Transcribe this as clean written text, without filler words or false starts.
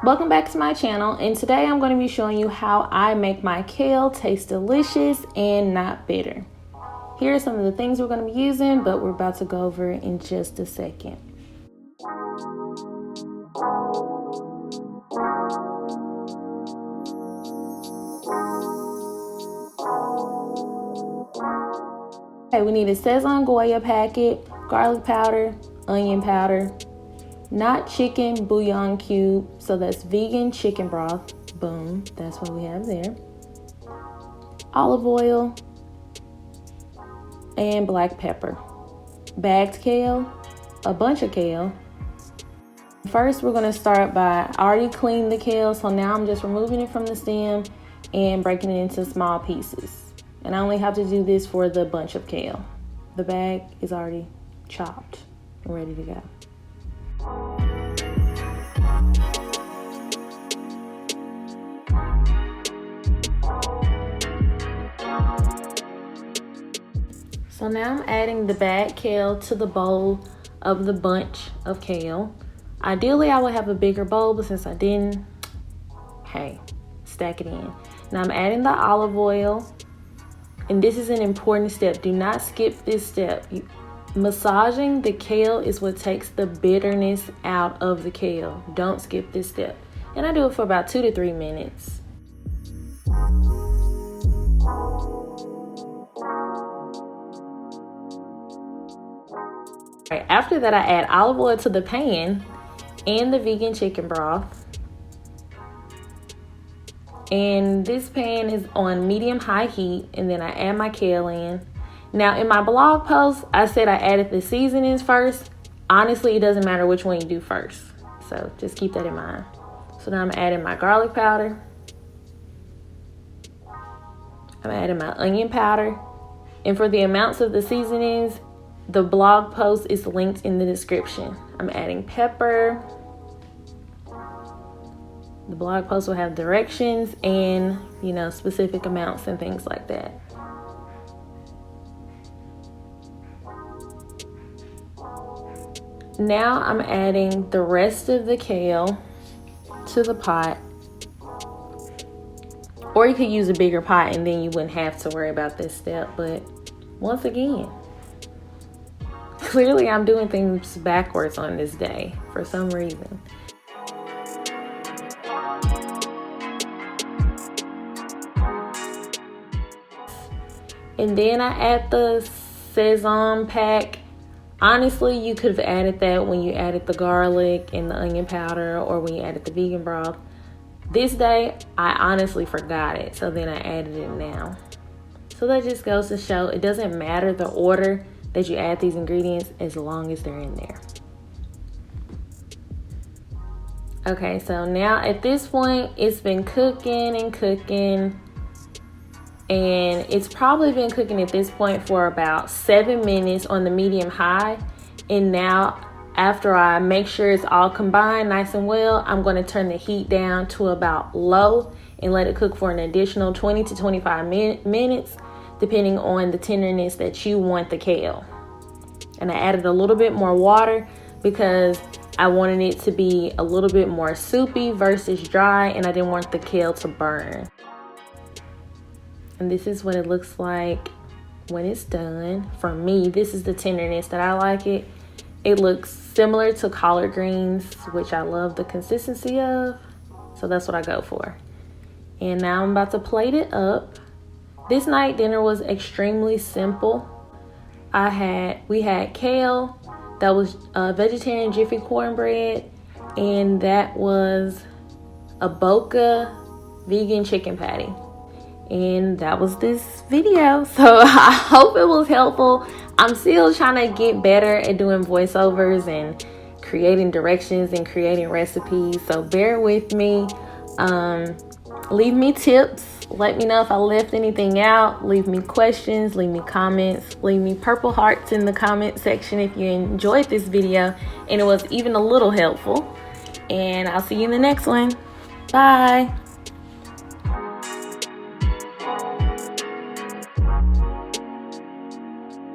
Welcome back to my channel, and today I'm going to be showing you how I make my kale taste delicious and not bitter. Here are some of the things we're going to be using, but we're about to go over it in just a second. Okay, we need a Szechuan Goya packet, garlic powder, onion powder, not chicken bouillon cube, so that's vegan chicken broth. Boom, that's what we have there. Olive oil and black pepper. Bagged kale, a bunch of kale. First, we're going to start by, I already cleaned the kale, so now I'm just removing it from the stem and breaking it into small pieces. And I only have to do this for the bunch of kale. The bag is already chopped and ready to go. So now I'm adding the bagged kale to the bowl of the bunch of kale. Ideally, I would have a bigger bowl, but since I didn't, hey, stack it in. Now I'm adding the olive oil, and this is an important step. Do not skip this step. Massaging the kale is what takes the bitterness out of the kale. Don't skip this step. And I do it for about 2 to 3 minutes. Right, after that, I add olive oil to the pan and the vegan chicken broth. And this pan is on medium-high heat, and then I add my kale in. Now, in my blog post, I said I added the seasonings first. Honestly, it doesn't matter which one you do first. So just keep that in mind. So now I'm adding my garlic powder. I'm adding my onion powder. And for the amounts of the seasonings, the blog post is linked in the description. I'm adding pepper. The blog post will have directions and, specific amounts and things like that. Now I'm adding the rest of the kale to the pot. Or you could use a bigger pot and then you wouldn't have to worry about this step. But once again, clearly I'm doing things backwards on this day for some reason. And then I add the Szechuan pack. Honestly, you could have added that when you added the garlic and the onion powder, or when you added the vegan broth. This day, I honestly forgot it, so then I added it now. So that just goes to show it doesn't matter the order that you add these ingredients as long as they're in there. Okay, so now at this point, it's been cooking and cooking. And it's probably been cooking at this point for about 7 minutes on the medium high. And now, after I make sure it's all combined nice and well, I'm going to turn the heat down to about low and let it cook for an additional 20 to 25 minutes, depending on the tenderness that you want the kale. And I added a little bit more water because I wanted it to be a little bit more soupy versus dry, and I didn't want the kale to burn. And this is what it looks like when it's done. For me, this is the tenderness that I like it. It looks similar to collard greens, which I love the consistency of. So that's what I go for. And now I'm about to plate it up. This night dinner was extremely simple. We had kale, that was vegetarian Jiffy cornbread, and that was a Boca vegan chicken patty. And that was this video. So I hope it was helpful. I'm still trying to get better at doing voiceovers and creating directions and creating recipes. So bear with me. Leave me tips. Let me know if I left anything out. Leave me questions. Leave me comments. Leave me purple hearts in the comment section if you enjoyed this video and it was even a little helpful. And I'll see you in the next one. Bye.